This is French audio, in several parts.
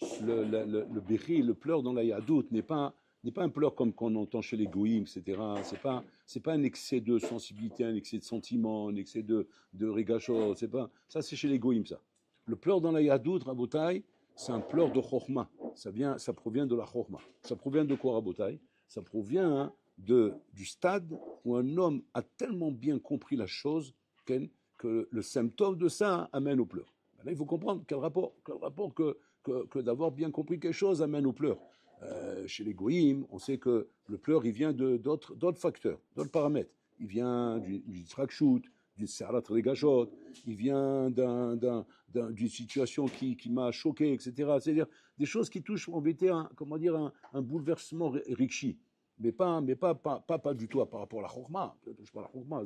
le béchi, le pleur dans la yadout n'est pas un pleur comme qu'on entend chez les goïms, etc. C'est pas un excès de sensibilité, un excès de sentiment, un excès de régachot. C'est pas, ça, c'est chez les goïms, ça. Le pleur dans la yadout, Rabotai, c'est un pleur de chorma. Ça provient de la chorma. Ça provient de quoi, Rabotai? Ça provient du stade où un homme a tellement bien compris la chose que le symptôme de ça amène aux pleurs. Là, il faut comprendre quel rapport que d'avoir bien compris quelque chose amène aux pleurs. Chez les goïms, on sait que le pleur, il vient d'autres facteurs, d'autres paramètres. Il vient du trakshout, du sarat regashot, il vient d'une situation qui m'a choqué, etc. C'est-à-dire des choses qui touchent, on va dire, un bouleversement rikshi. Mais pas du tout par rapport à la chorma. Ça touche pas la chorma.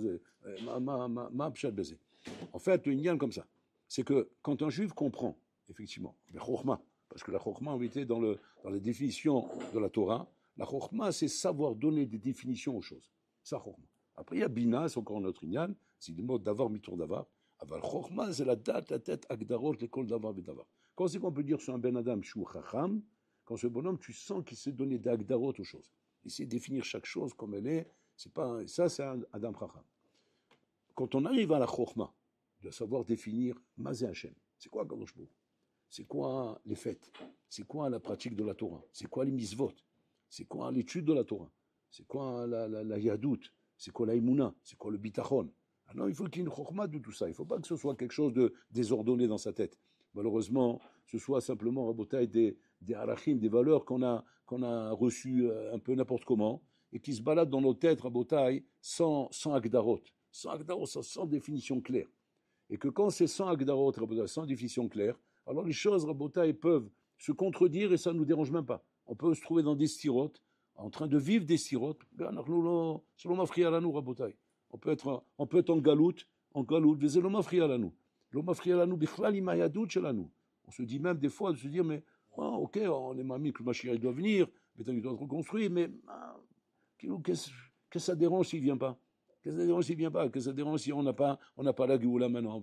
En fait, une yann comme ça, c'est que quand un juif comprend, effectivement, la chorma, parce que la chorma, en vérité, dans la définition de la Torah, la chorma, c'est savoir donner des définitions aux choses. Ça, chorma. Après, il y a bina, c'est encore un autre inyan, c'est le mot d'avar, mitour d'avar. Aval chorma, c'est la tête, agdarot, l'école d'avar, d'avar. Quand c'est qu'on peut dire sur un ben adam, shu chacham, quand ce bonhomme, tu sens qu'il s'est donné d'agdarot aux choses. Il sait définir chaque chose comme elle est. Ça, c'est un adam chacham. Quand on arrive à la chorma, de savoir définir Mazé Hachem, c'est quoi Kadosh Baruch Hu? C'est quoi les fêtes? C'est quoi la pratique de la Torah? C'est quoi les misvot? C'est quoi l'étude de la Torah? C'est quoi la yadout? C'est quoi la imuna? C'est quoi le bitachon? Alors il faut qu'il y ait une chorma de tout ça. Il ne faut pas que ce soit quelque chose de désordonné dans sa tête. Malheureusement, ce soit simplement Rabotai des arachim, des valeurs qu'on a reçues un peu n'importe comment et qui se baladent dans nos têtes, Rabotai, sans agdarot, sans définition claire. Et que quand c'est sans agdarot, sans définition claire, alors les choses, Rabotai, peuvent se contredire et ça ne nous dérange même pas. On peut se trouver dans des stirotes, en train de vivre des stirotes. Selon mafria la nous, Rabotai. On peut être en galoute, mais c'est l'omafria la nous. L'omafria la nous, bichlal imayadout chez nous. On se dit même des fois de se dire, mais ok, on est mamie que le Mashiach doit venir, mais il doit être reconstruit, mais qu'est-ce que ça dérange s'il ne vient pas? Qu'est-ce que ça dérange s'il ne vient pas? Qu'est-ce que ça dérange si on n'a pas la Géoula maintenant?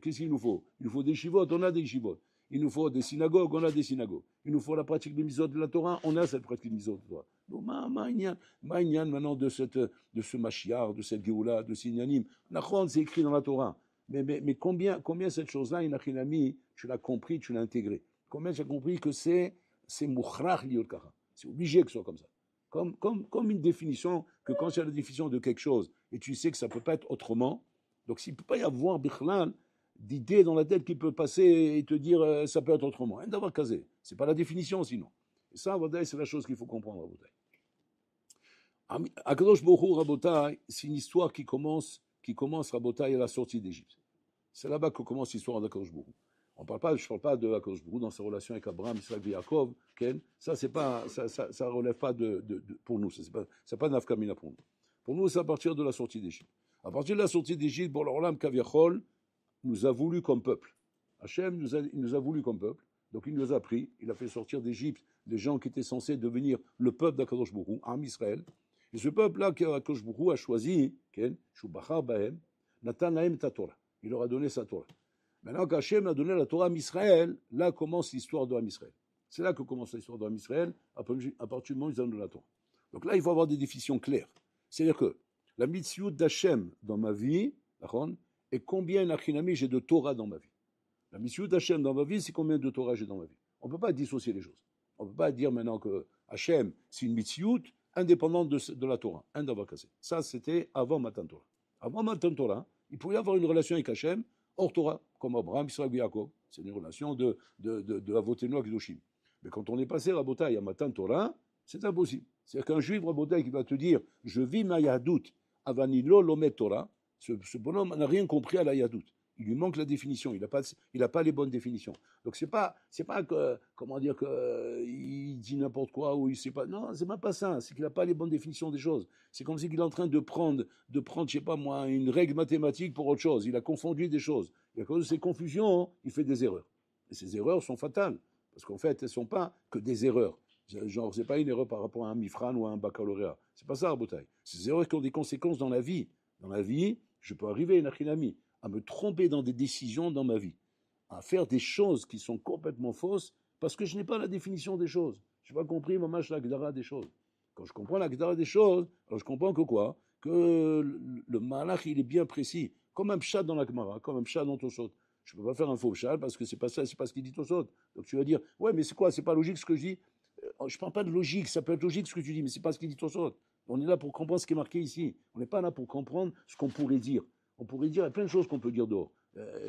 Qu'est-ce qu'il nous faut? Il nous faut des chivotes, on a des chivotes. Il nous faut des synagogues, on a des synagogues. Il nous faut la pratique des misot de la Torah, on a cette pratique des misot de la Torah. Donc, ma'inyan maintenant de ce Mashiach, de cette Géoula, de ce Inyanim. Nachon, c'est écrit dans la Torah. Mais combien cette chose-là, Inachinami, tu l'as compris, tu l'as intégré? Combien tu as compris que c'est mouchrach liot kacha? C'est obligé que ce soit comme ça. Comme une définition, que quand il y a la définition de quelque chose, et tu sais que ça ne peut pas être autrement, donc s'il ne peut pas y avoir bichlal, d'idées dans la tête qui peut passer et te dire ça peut être autrement. D'avoir casé. Ce n'est pas la définition sinon. Et ça, Rabotai, c'est la chose qu'il faut comprendre, Rabotai. Akadosh Baruch Hu, Rabotai, c'est une histoire qui commence Rabotai, à la sortie d'Égypte. C'est là-bas que commence l'histoire d'Akadosh Baruch Hu. Je ne parle pas de Akadosh Baruch Hu dans sa relation avec Abraham, Israël et Yaakov. Ça, ça relève pas pour nous. C'est pas nafkamina pour nous. Pour nous, c'est à partir de la sortie d'Égypte. À partir de la sortie d'Égypte, bon, l'Olam Kaviachol nous a voulu comme peuple. Hachem nous a voulu comme peuple. Donc il nous a pris, il a fait sortir d'Égypte les gens qui étaient censés devenir le peuple d'Akadosh Baruch Hu, Am Israël. Et ce peuple-là qu'Akadosh Baruch Hu a choisi, Shubachar Bahem, Natan Lahem ta Torah. Il leur a donné sa Torah. Maintenant qu'Hachem a donné la Torah à Israël, là commence l'histoire de Israël. C'est là que commence l'histoire de Israël, à partir du moment où ils ont donné la Torah. Donc là, il faut avoir des définitions claires. C'est-à-dire que la mitzvot d'Hachem dans ma vie, et combien d'achinami j'ai de Torah dans ma vie. La mitzvot d'Hachem dans ma vie, c'est combien de Torah j'ai dans ma vie. On ne peut pas dissocier les choses. On ne peut pas dire maintenant que Hachem, c'est une mitzvot indépendante de la Torah. Un d'avoir cassé. Ça, c'était avant Matan Torah. Avant Matan Torah, il pouvait y avoir une relation avec Hachem hors Torah, comme Abraham, Israël et Yaakov. C'est une relation de Avotenu à Kedoshim. Mais quand on est passé à Botaï à Matan Torah, c'est impossible. C'est-à-dire qu'un juif à Botaï qui va te dire je vis ma yadout avanilo lomet Torah, ce bonhomme n'a rien compris à la yadout. Il lui manque la définition, il n'a pas les bonnes définitions. Donc c'est pas que, comment dire, il dit n'importe quoi ou il sait pas. Non, c'est même pas ça. C'est qu'il n'a pas les bonnes définitions des choses. C'est comme si qu'il est en train de prendre, je sais pas moi, une règle mathématique pour autre chose. Il a confondu des choses. Et à cause de ces confusions, il fait des erreurs. Et ces erreurs sont fatales. Parce qu'en fait, elles ne sont pas que des erreurs. Genre, c'est pas une erreur par rapport à un mifran ou à un baccalauréat. C'est pas ça, Rabotai. Ces erreurs qui ont des conséquences dans la vie. Dans la vie, je peux arriver à une achinami, à me tromper dans des décisions dans ma vie. à faire des choses qui sont complètement fausses parce que je n'ai pas la définition des choses. Je n'ai pas compris, mamash, l'agdara des choses. Quand je comprends l'agdara des choses, alors je comprends que quoi? Que le malach, il est bien précis. Comme un pshat dans la Gemara, comme un pshat dans Tosot. Je ne peux pas faire un faux pshat parce que c'est pas ça, c'est pas ce qu'il dit Tosot. Donc tu vas dire, ouais, mais c'est quoi? C'est pas logique ce que je dis? Je ne parle pas de logique, ça peut être logique ce que tu dis, mais c'est pas ce qu'il dit Tosot. On est là pour comprendre ce qui est marqué ici. On n'est pas là pour comprendre ce qu'on pourrait dire. On pourrait dire, il y a plein de choses qu'on peut dire dehors.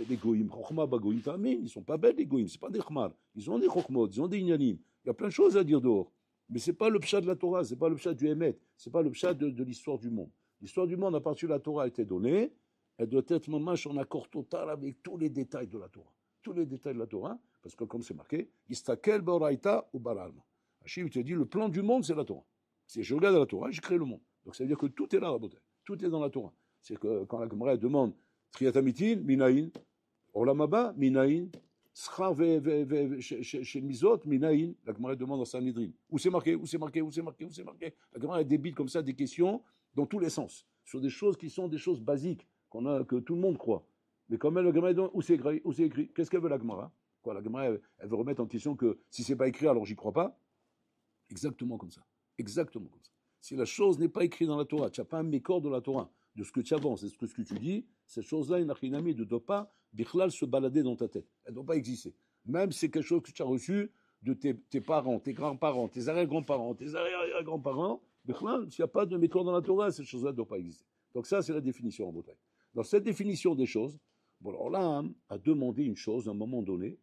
Les goïms, chokhma, bagoïm, tamim, ils sont pas bêtes les goïms, c'est pas des khmar. Ils ont des chokhmot, ils ont des inyanim. Il y a plein de choses à dire dehors. Mais c'est pas le pshat de la Torah, c'est pas le pshat du Hémet, c'est pas le pshat de l'histoire du monde. L'histoire du monde, à partir de la Torah, a été donnée, elle doit être mamash en accord total avec tous les détails de la Torah. Tous les détails de la Torah, parce que comme c'est marqué, Istakel Boraita ou Baralma. Hachim te dit, le plan du monde, c'est la Torah. C'est je regarde la Torah, je crée le monde. Donc ça veut dire que tout est là, tout est dans la Torah. C'est que quand la Gemara demande Triatamitin, Minaïn, Olamaba, Minaïn, Schar chez Mizot, Minaïn, la Gemara demande dans Sanhedrin. Où c'est marqué, où c'est marqué, où c'est marqué, où c'est marqué. La Gemara débite comme ça des questions dans tous les sens, sur des choses qui sont des choses basiques, que tout le monde croit. Mais quand même, la Gemara demande où c'est écrit, qu'est-ce qu'elle veut la Gemara? Quoi, la Gemara, elle veut remettre en question que si c'est pas écrit, alors j'y crois pas. Exactement comme ça. Exactement comme ça. Si la chose n'est pas écrite dans la Torah, tu n'as pas un mécor de la Torah, de ce que tu avances et de ce que tu dis, cette chose-là, une achinami, ne doit pas, bichlal, se balader dans ta tête. Elle ne doit pas exister. Même si c'est quelque chose que tu as reçu de tes parents, tes grands-parents, tes arrière-grands-parents, tes arrière-grands-parents, bichlal, s'il n'y a pas de mécor dans la Torah, cette chose-là ne doit pas exister. Donc ça, c'est la définition en Bretagne. Dans cette définition des choses, bon, alors là, a demandé une chose à un moment donné,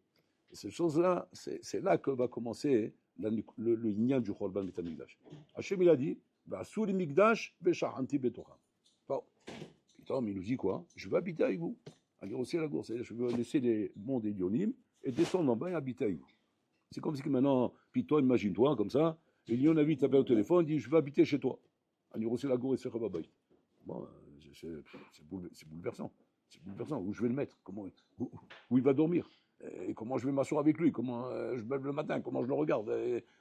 et cette chose-là, c'est là que va commencer le ignan du Chorban Betamikdash. Hachem, il a dit, Souli Mikdash, Veshahanti Betocham. Bon, putain, mais il nous dit quoi? Je veux habiter avec vous. À grosser la course, je veux laisser les mondes Elionim et descendre en bas et habiter avec vous. C'est comme si que maintenant, puis toi, imagine-toi, comme ça, Elion a vu t'appelle au téléphone, il dit, je veux habiter chez toi. À grosser la course et Chababaï. Bon, c'est bouleversant. C'est bouleversant. Où je vais le mettre? Où il va dormir? Et comment je vais m'asseoir avec lui, comment je me lève le matin, comment je le regarde,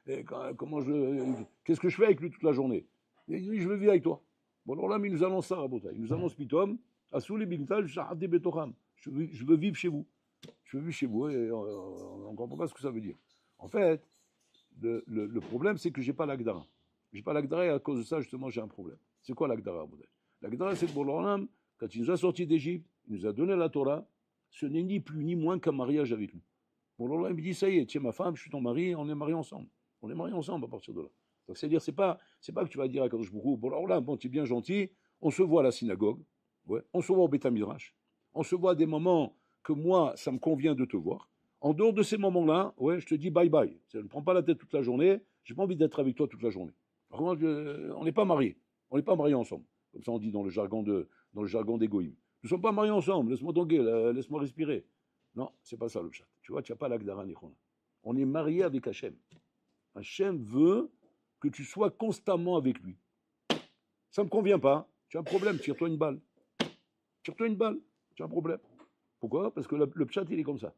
qu'est-ce que je fais avec lui toute la journée. Et il dit, je veux vivre avec toi. Bon, alors là, mais il nous annonce ça, Rabota. Il nous annonce Pitom, Asouli Bigtal, Shahadi Betocham. Je veux vivre chez vous. Je veux vivre chez vous, et on ne comprend pas ce que ça veut dire. En fait, le problème, c'est que je n'ai pas l'Agdara. Je n'ai pas l'Agdara, et à cause de ça, justement, j'ai un problème. C'est quoi l'Agdara, Rabota? L'Agdara, c'est que Borolam, quand il nous a sortis d'Égypte, il nous a donné la Torah. Ce n'est ni plus ni moins qu'un mariage avec lui. Bon, alors là, il me dit, ça y est, tu es ma femme, je suis ton mari, on est mariés ensemble. On est mariés ensemble à partir de là. Donc, c'est-à-dire, c'est pas que tu vas dire à Kadosh Baruch Hu, bon, alors là, bon, tu es bien gentil, on se voit à la synagogue, ouais, on se voit au Beth Midrash, on se voit à des moments que moi, ça me convient de te voir. En dehors de ces moments-là, ouais, je te dis bye bye. Ça ne prend pas la tête toute la journée, j'ai pas envie d'être avec toi toute la journée. Par contre, on n'est pas mariés. On n'est pas mariés ensemble. Comme ça, on dit dans le jargon des goïms. Nous ne sommes pas mariés ensemble, laisse-moi donguer, laisse-moi respirer. Non, c'est pas ça le chat. Tu vois, tu n'as pas l'Agdara Nichona. On est marié avec Hachem. Hachem veut que tu sois constamment avec lui. Ça ne me convient pas. Tu as un problème, tire-toi une balle. Tire-toi une balle, tu as un problème. Pourquoi? Parce que le chat, il est comme ça.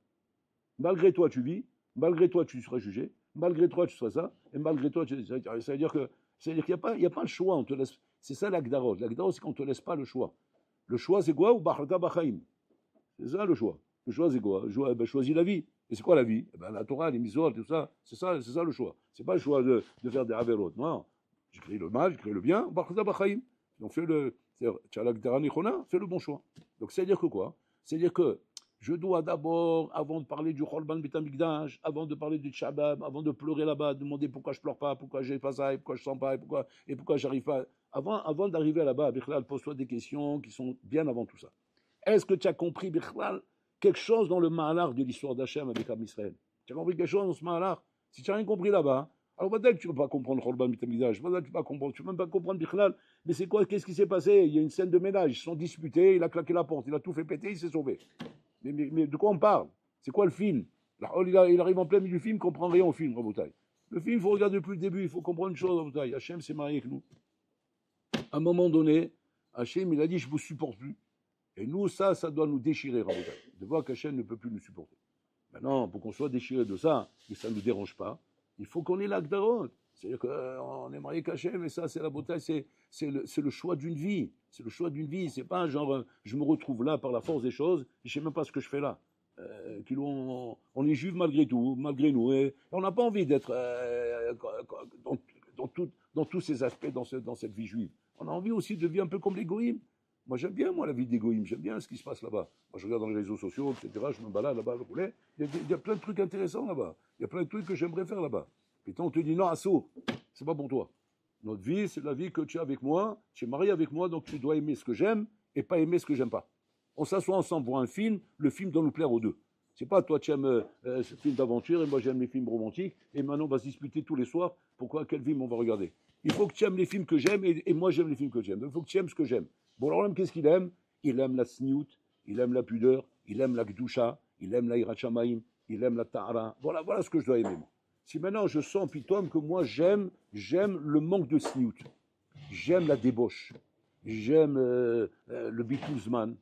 Malgré toi, tu vis, malgré toi, tu seras jugé, malgré toi, tu seras ça, et malgré toi, ça veut dire qu'il n'y a pas le choix. On te laisse, c'est ça l'Agdarot. L'Agdarot, c'est qu'on ne te laisse pas le choix. Le choix, c'est quoi? Ou Bacharta Bachaim. C'est ça le choix. Le choix, c'est quoi? Choisis la vie. Et c'est quoi la vie? La Torah, les Mizot, tout ça, c'est ça le choix. C'est pas le choix de faire des Averot. Non. J'ai créé le mal, j'ai créé le bien, Bacharta Bachaim. Donc fais le bon choix. Donc c'est-à-dire que quoi? C'est-à-dire que je dois d'abord, avant de parler du Chorban Betamikdash, avant de parler du Shabbat, avant de pleurer là-bas, demander pourquoi je pleure pas, pourquoi j'ai pas ça, et pourquoi je sens pas, et pourquoi j'arrive pas. Avant d'arriver là-bas, Bichlal, pose-toi des questions qui sont bien avant tout ça. Est-ce que tu as compris, Bichlal, quelque chose dans le Mahalar de l'histoire d'Hachem avec Am Israël? Tu as compris quelque chose dans ce Mahalar? Si tu n'as rien compris là-bas, alors peut-être que tu ne peux pas comprendre le Chorban Betamikdash, peut-être que tu ne peux même pas comprendre Bichlal, mais c'est quoi, qu'est-ce qui s'est passé? Il y a une scène de ménage, ils se sont disputés, il a claqué la porte, il a tout fait péter, il s'est sauvé. Mais de quoi on parle? C'est quoi le film? Il arrive en plein milieu du film, il ne comprend rien au film, Rabotai. Le film, il faut regarder depuis le début, il faut comprendre une chose, Rabotai. Hachem s'est marié avec nous. À un moment donné, Hachem, il a dit, je ne vous supporte plus. Et nous, ça doit nous déchirer, Rabotai. De voir qu'Hachem ne peut plus nous supporter. Maintenant, pour qu'on soit déchiré de ça, et que ça ne nous dérange pas, il faut qu'on ait l'Agdarot. C'est-à-dire qu'on est marié qu'Hachem, et ça, c'est la beauté, c'est le choix d'une vie. C'est le choix d'une vie. C'est pas genre, je me retrouve là par la force des choses, et je sais même pas ce que je fais là. On est juif malgré tout, malgré nous, et on n'a pas envie d'être dans tous ces aspects dans cette vie juive. On a envie aussi de vivre un peu comme les goïms. Moi, j'aime bien, la vie des goïms, j'aime bien ce qui se passe là-bas. Moi, je regarde dans les réseaux sociaux, etc., je me balade là-bas, il y a plein de trucs intéressants là-bas. Il y a plein de trucs que j'aimerais faire là-bas. Putain, on te dit, non, Asso, c'est pas pour toi. Notre vie, c'est la vie que tu as avec moi, tu es marié avec moi, donc tu dois aimer ce que j'aime et pas aimer ce que j'aime pas. On s'assoit ensemble pour un film, le film doit nous plaire aux deux. C'est pas toi tu aimes ce film d'aventure et moi j'aime les films romantiques et maintenant on va se disputer tous les soirs pourquoi quel film on va regarder. Il faut que tu aimes les films que j'aime et moi j'aime les films que j'aime. Il faut que tu aimes ce que j'aime. Bon alors l'homme qu'est-ce qu'il aime? Il aime la sniout, il aime la pudeur, il aime la gdusha, il aime la hirachamaim, il aime la ta'ara. Voilà ce que je dois aimer moi. Si maintenant je sens pitom que moi j'aime le manque de sniout, j'aime la débauche, j'aime le bitouzman,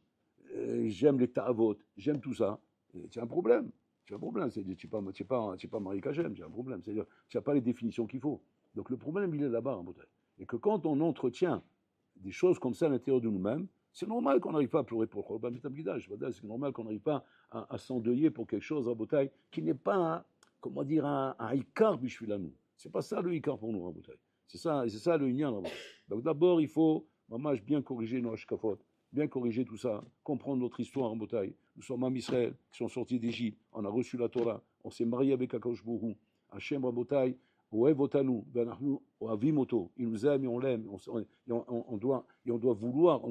j'aime les ta'avot, j'aime tout ça. C'est un problème. C'est un problème. C'est-à-dire, tu n'es pas Marie Kachem, c'est un problème. C'est-à-dire, tu n'as pas les définitions qu'il faut. Donc le problème, il est là-bas, en bouteille. Et que quand on entretient des choses comme ça à l'intérieur de nous-mêmes, c'est normal qu'on n'arrive pas à pleurer pour le Korban Betamikdash. C'est normal qu'on n'arrive pas à s'endeuiller pour quelque chose, en bouteille, qui n'est pas, un ikar bishvilanu. C'est pas ça le ikar pour nous, en bouteille. C'est ça le inyan, en bouteille. Donc d'abord, il faut, bien corriger nos hashkafot, bien corriger tout ça, comprendre notre histoire en bataille. Nous sommes en Israël, qui sont sortis d'Égypte, on a reçu la Torah, on s'est marié avec Akadosh Borou, Hachem Rabotai, Oev Otanu, Oavim Oto, il nous aime et on l'aime, on doit vouloir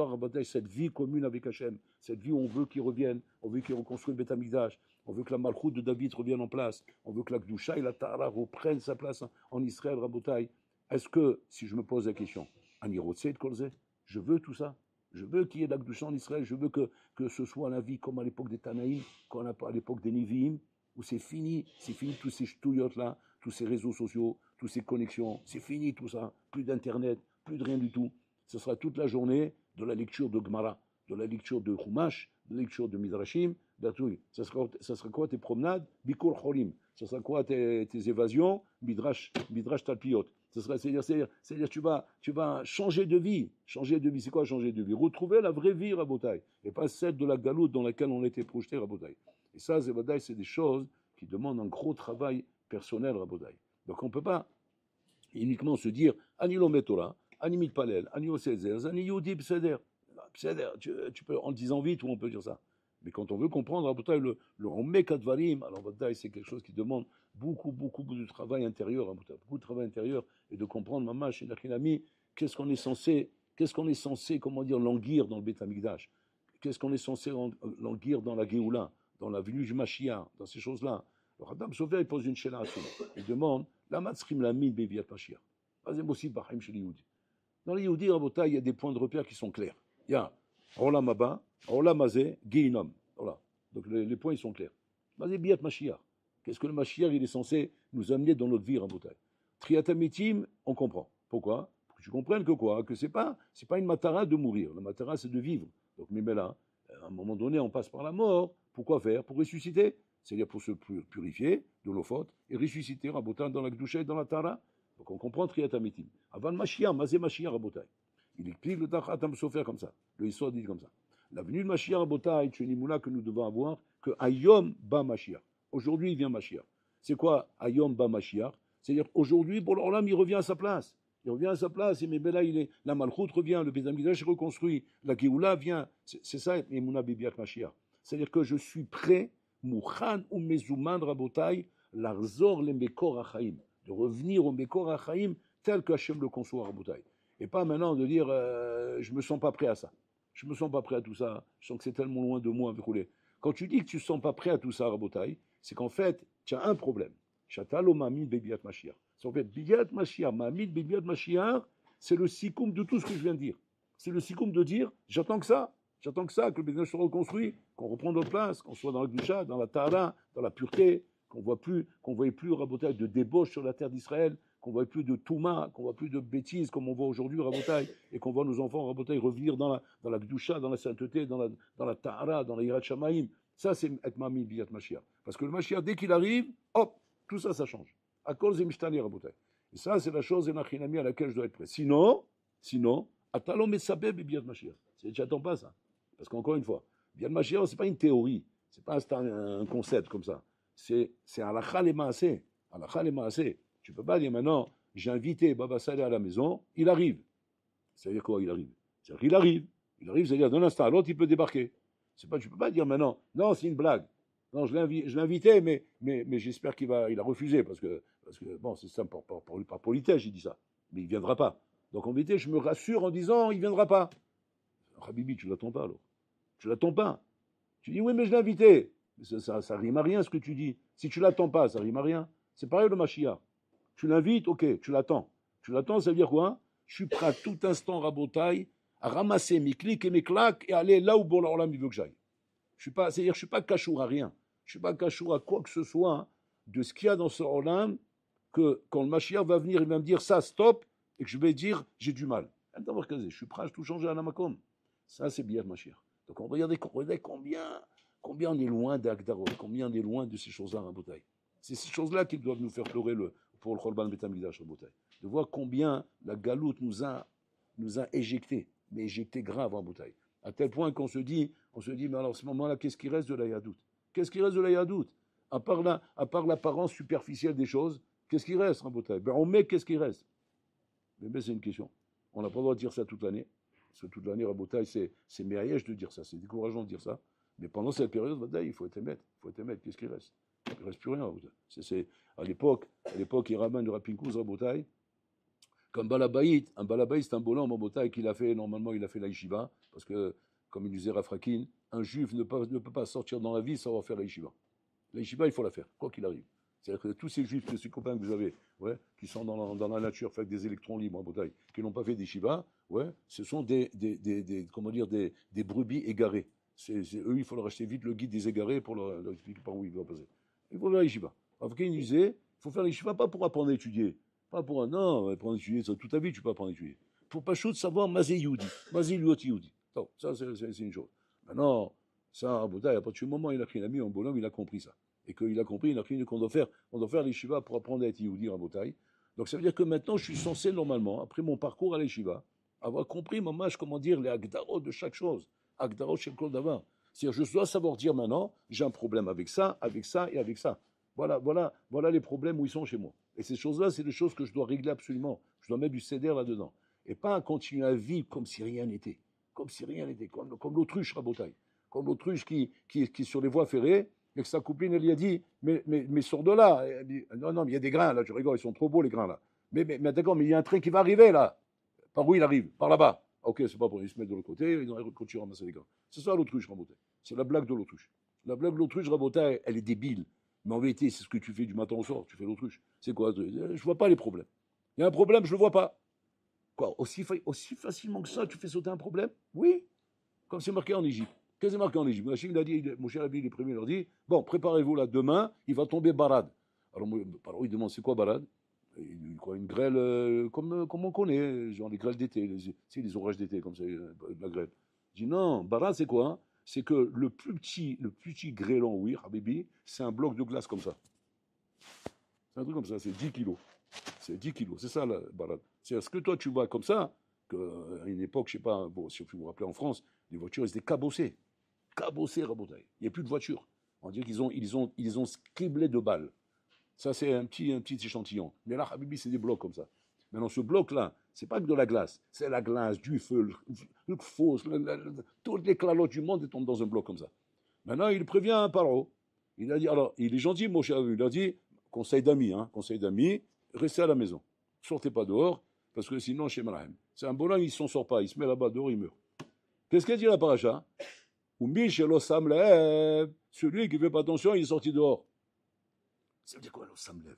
Rabotai cette vie commune avec Hachem, cette vie où on veut qu'il revienne, on veut qu'il reconstruise le Beth Amikdash, on veut que la Malchut de David revienne en place, on veut que la Gdusha et la Tahara reprennent sa place en Israël, Rabotai. Est-ce que, si je me pose la question, Anirotse de Kolze, je veux tout ça? Je veux qu'il y ait la Gdusha en Israël, je veux que ce soit la vie comme à l'époque des Tanaïm, comme à l'époque des Nevi'im, où c'est fini tous ces ch'touillottes-là, tous ces réseaux sociaux, toutes ces connexions, c'est fini tout ça, plus d'internet, plus de rien du tout. Ce sera toute la journée de la lecture de Gemara, de la lecture de Chumash, de la lecture de Midrashim, d'Atouille. Ça sera quoi tes promenades? Bikur Cholim. Ça sera quoi tes évasions? Midrash Talpiot. C'est-à-dire tu vas changer de vie. Changer de vie, c'est quoi changer de vie? Retrouver la vraie vie, Rabotai, et pas celle de la galoute dans laquelle on était projeté, Rabotai. Et ça, c'est des choses qui demandent un gros travail personnel, Rabotai. Donc on ne peut pas uniquement se dire Ani Lomet Torah, Ani Mitpalel, Ani Osezer, Ani Yodi Pseder. Tu peux, en le disant vite, ou on peut dire ça. Mais quand on veut comprendre, Rabotai, le Omek Advarim, alors Rabotai, c'est quelque chose qui demande beaucoup de travail intérieur, Rabotai, beaucoup de travail intérieur, et de comprendre, Maman, chez Nachinami, qu'est-ce qu'on est censé, languir dans le Beth Amikdash? Qu'est-ce qu'on est censé languir dans la Géoula, dans la venue du Mashiach, dans ces choses-là? Alors, Adam Sofer, il pose une chéla à tout. Il demande, la matzrim la mid beviat Mashiach. Pas aussi bahim chez les Yehudi. Dans les Yehudi, Rabotai, il y a des points de repère qui sont clairs. Il y a Olam Haba, Olam Hazeh, Gehinnom. Voilà. Donc les points, ils sont clairs. Mazé biat Mashiach. Qu'est-ce que le Mashiach, il est censé nous amener dans notre vie, Rabotai? Triatamitim, on comprend. Pourquoi? Pour que tu comprennes que quoi? Que c'est pas une matara de mourir. La matara, c'est de vivre. Donc, mais là, à un moment donné, on passe par la mort. Pourquoi faire? Pour ressusciter. C'est-à-dire pour se purifier de l'eau faute et ressusciter, Rabotai, dans la Gdusha et dans la Tara. Donc on comprend Triatamitim. Avant Mashiach, Mazé Mashiach, Rabotai. Il explique le Adam Sofer comme ça. Le Yisod dit comme ça. La venue de Mashiach, Rabotai, c'est une imoula que nous devons avoir, que Ayom ba Mashiach. Aujourd'hui, il vient Mashiach. C'est quoi Ayom ba Mashiach? C'est-à-dire aujourd'hui, pour l'Olam, il revient à sa place. Il revient à sa place, et mais là, la Malchut revient, le Beth Amikdash est reconstruit, la Géoula vient. C'est ça, Emouna Bibiat Mashiach. C'est-à-dire que je suis prêt, Mouchan ou Mezouman Rabotai, Larzor le Mekor Achaim, de revenir au Mekor Achaim tel que Hachem le conçoit Rabotai. Et pas maintenant de dire, je me sens pas prêt à ça. Je me sens pas prêt à tout ça. Je sens que c'est tellement loin de moi, Véroulé. Quand tu dis que tu ne sens pas prêt à tout ça, Rabotai, c'est qu'en fait, tu as un problème. Chatalo Mamid Bebiat Mashiach. C'est en fait, Bebiat Mashiach, Mamid Bebiat Mashiach, c'est le sikoum de tout ce que je viens de dire. C'est le sikoum de dire, j'attends que ça, que le Bédin soit reconstruit, qu'on reprenne notre place, qu'on soit dans la Gdusha, dans la Tahara, dans la pureté, qu'on ne voie plus, Rabotai, de débauche sur la terre d'Israël, qu'on ne voit plus de Touma, qu'on ne voit plus de bêtises comme on voit aujourd'hui, Rabotai, et qu'on voit nos enfants, Rabotai, revenir dans la Gdusha, dans la sainteté, dans la Tahara, dans la Yirat Shamaim. Ça, c'est Etmami Biyat Mashiach. Parce que le Mashiach, dès qu'il arrive, hop, tout ça, ça change. À cause des Mishtani, Rabotai. Et ça, c'est la chose Enachinami à laquelle je dois être prêt. Sinon, Atalom et Sabeb et Biyat Mashiach. J'attends pas ça. Parce qu'encore une fois, Biyat Mashiach, ce n'est pas une théorie. C'est pas un concept comme ça. C'est halakha le maaseh. Halakha le maaseh. Tu peux pas dire maintenant, j'ai invité Baba Saleh à la maison, il arrive. C'est-à-dire quoi, il arrive? C'est-à-dire qu'il arrive. Il arrive, c'est-à-dire d'un instant à l'autre, il peut débarquer. C'est pas, tu peux pas dire maintenant, non, c'est une blague. Non, je l'ai invité, mais j'espère il a refusé, parce que bon, c'est ça, par politesse, j'ai dit ça. Mais il ne viendra pas. Donc en vérité, je me rassure en disant, il ne viendra pas. Habibi, tu ne l'attends pas alors. Tu ne l'attends pas. Tu dis, oui, mais je l'ai invité. Ça rime à rien ce que tu dis. Si tu ne l'attends pas, ça rime à rien. C'est pareil le Mashiach. Tu l'invites, ok, tu l'attends. Tu l'attends, ça veut dire quoi? Je suis prêt à tout instant, Rabotaille, à ramasser mes clics et mes claques et aller là où Bola Olam il veut que j'aille. C'est-à-dire que je ne suis pas cachour à rien. Je ne suis pas cachour à quoi que ce soit hein, de ce qu'il y a dans ce Olam, que quand le Mashiach va venir, il va me dire ça, stop, et que je vais dire j'ai du mal. Je suis prêt à tout changer à la Makom. Ça, c'est bien le Mashiach. Donc on regardez combien on est loin d'Agdarot, combien on est loin de ces choses-là, Rabotaille. C'est ces choses-là qui doivent nous faire pleurer pour le Chorban Betamikdash, Rabotaille. De voir combien la galoute nous a éjectés, mais éjectés grave en bouteille. À tel point qu'on se dit, mais alors à ce moment-là, qu'est-ce qui reste de la Yadout? Qu'est-ce qui reste de la Yadout? À part l'apparence superficielle des choses, qu'est-ce qui reste en bouteille? Ben on met qu'est-ce qui reste? Mais c'est une question. On n'a pas le droit de dire ça toute l'année. Parce que toute l'année, à bouteille, c'est mériage de dire ça, c'est décourageant de dire ça. Mais pendant cette période, il faut être émettre. Qu'est-ce qui reste? Il ne reste plus rien. À l'époque, il ramène le Rapinkouz à bouteille. Comme Balabaït, un c'est un bolan en Botaï qu'il a fait, normalement il a fait la yeshiva, parce que, comme il disait Rafrakin, un juif ne peut pas sortir dans la vie sans avoir fait la yeshiva. La yeshiva, il faut la faire, quoi qu'il arrive. C'est-à-dire que tous ces juifs, tous ces copains que vous avez, ouais, qui sont dans la nature, fait des électrons libres en Botaï, qui n'ont pas fait des yeshiva, ouais, ce sont des brebis égarées. Eux, il faut leur acheter vite le guide des égarés pour leur expliquer par où ils doivent passer. Il faut la yeshiva. Rafrakin disait, il faut faire la yeshiva pas pour apprendre à étudier. Pas pour un non, apprendre à étudier, ça, toute ta vie, tu peux apprendre à étudier. Pour pas chaud de savoir Mazé Youdi, Mazé Lioti Youdi. Donc, ça, c'est une chose. Maintenant, ça, à partir du moment où il a pris l'ami en Boulogne, il a compris ça. Et qu'il a compris, il a compris qu'on doit faire les Shiva pour apprendre à être Youdi en Botaï. Donc, ça veut dire que maintenant, je suis censé, normalement, après mon parcours à l'Eshiva, avoir compris, comment dire, les Agdarot de chaque chose. Agdarot chez Claude d'avant. C'est-à-dire, je dois savoir dire maintenant, j'ai un problème avec ça et avec ça. Voilà les problèmes où ils sont chez moi. Et ces choses-là, c'est des choses que je dois régler absolument. Je dois mettre du céder là-dedans. Et pas continuer à vivre comme si rien n'était. Comme si rien n'était. Comme l'autruche Rabotaille. Comme l'autruche qui est sur les voies ferrées, et que sa copine, elle lui a dit, mais sors de là. Elle dit, non, mais il y a des grains là, je rigole, ils sont trop beaux les grains là. Mais d'accord, mais il y a un train qui va arriver là. Par où il arrive? Par là-bas. Ok, c'est pas pour, ils se mettent de l'autre côté, ils continuent à ramasser les grains. C'est ça l'autruche Rabotaille. C'est la blague de l'autruche. La blague de l'autruche Rabotaille, elle est débile. Mais en vérité, c'est ce que tu fais du matin au soir, tu fais l'autruche. C'est quoi? Je ne vois pas les problèmes. Il y a un problème, je ne le vois pas. Quoi? Aussi facilement que ça, tu fais sauter un problème? Oui. Comme c'est marqué en Égypte. Qu'est-ce que c'est marqué en Égypte? Il a dit, mon cher Rabbi, il est premier, il leur dit, bon, préparez-vous là, demain, il va tomber barad. Alors il demande, c'est quoi barad? Une grêle comme on connaît, genre les grêles d'été, les orages d'été, comme ça, la grêle. Je dis, non, barad, c'est quoi? C'est que le plus petit grêlon, oui, Habibi, c'est un bloc de glace comme ça. C'est un truc comme ça, c'est 10 kilos. C'est 10 kilos, c'est ça la balade. C'est ce que toi tu vois comme ça, qu'à une époque, je ne sais pas, bon, si vous vous rappelez en France, les voitures, elles étaient cabossées. Cabossées, Rabotaille. Il n'y a plus de voitures. On dirait qu'ils ont scriblé de balles. Ça, c'est un petit échantillon. Mais là, Habibi, c'est des blocs comme ça. Maintenant, ce bloc-là, c'est pas que de la glace. C'est la glace, du feu, le faux, toutes les clalottes du monde tombent dans un bloc comme ça. Maintenant, il prévient un paro. Il a dit, alors, il est gentil, mon cher, il a dit, conseil d'amis, restez à la maison. Sortez pas dehors, parce que sinon, chez Malahem. C'est un bolan, il ne s'en sort pas, il se met là-bas dehors, il meurt. Qu'est-ce qu'elle dit la paracha? Celui qui ne fait pas attention, il est sorti dehors. Ça veut dire quoi, l'Ossamlev?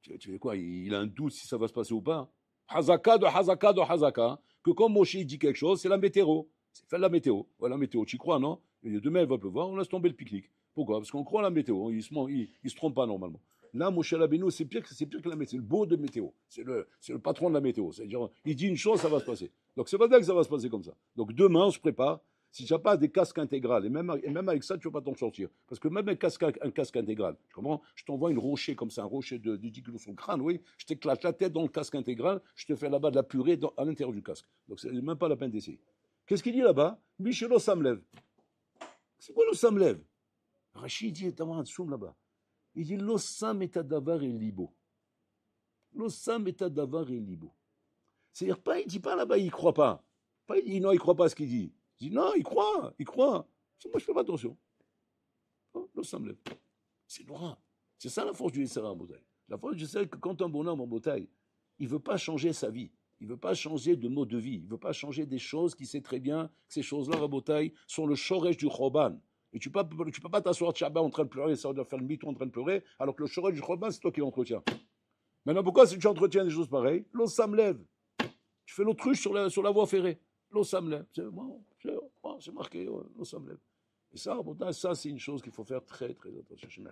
Tu veux quoi? Il a un doute si ça va se passer ou pas. Hazaka de Hazaka, que quand Moshe dit quelque chose, c'est la météo. C'est fait la météo. Ouais, la météo, tu y crois, non? Et demain, elle va pleuvoir, on laisse tomber le pique-nique. Pourquoi? Parce qu'on croit à la météo, il se trompe pas normalement. Là, Moshe Rabbeinu, c'est pire que la météo. C'est le beau de météo. C'est le patron de la météo. C'est-à-dire, il dit une chose, ça va se passer. Donc, c'est pas dire que ça va se passer comme ça. Donc, demain, on se prépare. Si tu n'as pas des casques intégrales, et même avec ça, tu ne vas pas t'en sortir. Parce que même un casque intégral, tu comprends? Je t'envoie une rocher comme ça, un rocher de 10 kilos sur le crâne, oui, je t'éclate la tête dans le casque intégral, je te fais là-bas de la purée à l'intérieur du casque. Donc, c'est même pas la peine d'essayer. Qu'est-ce qu'il dit là-bas? Michelo Samlev. C'est quoi le Samlev? Rachid dit, d'avoir un soum là-bas. Il dit, l'ossam et davar et libo. L'ossam et davar et libo. C'est-à-dire, pas, il dit pas là-bas, il croit pas. Pas, il dit, non, il croit pas à ce qu'il dit. Il dit, non, il croit, il croit. Moi, je fais pas attention. L'ossam lève. C'est noir. C'est ça la force du Yisra en bouteille. La force du Yisra, c'est que quand un bonhomme en bouteille, il ne veut pas changer sa vie. Il ne veut pas changer de mode de vie. Il ne veut pas changer des choses qui sait très bien que ces choses-là, en bouteille, sont le shoresh du Choban. Et tu ne peux pas t'asseoir Shabbat en train de pleurer, ça doit faire le mytho en train de pleurer, alors que le shoresh du Choban, c'est toi qui l'entretiens. Maintenant, pourquoi si tu entretiens des choses pareilles, l'eau ça me lève. Tu fais l'autruche sur la voie ferrée. L'eau ça me lève. C'est marqué, l'eau ça me lève. Et ça, ça, c'est une chose qu'il faut faire très, très attention.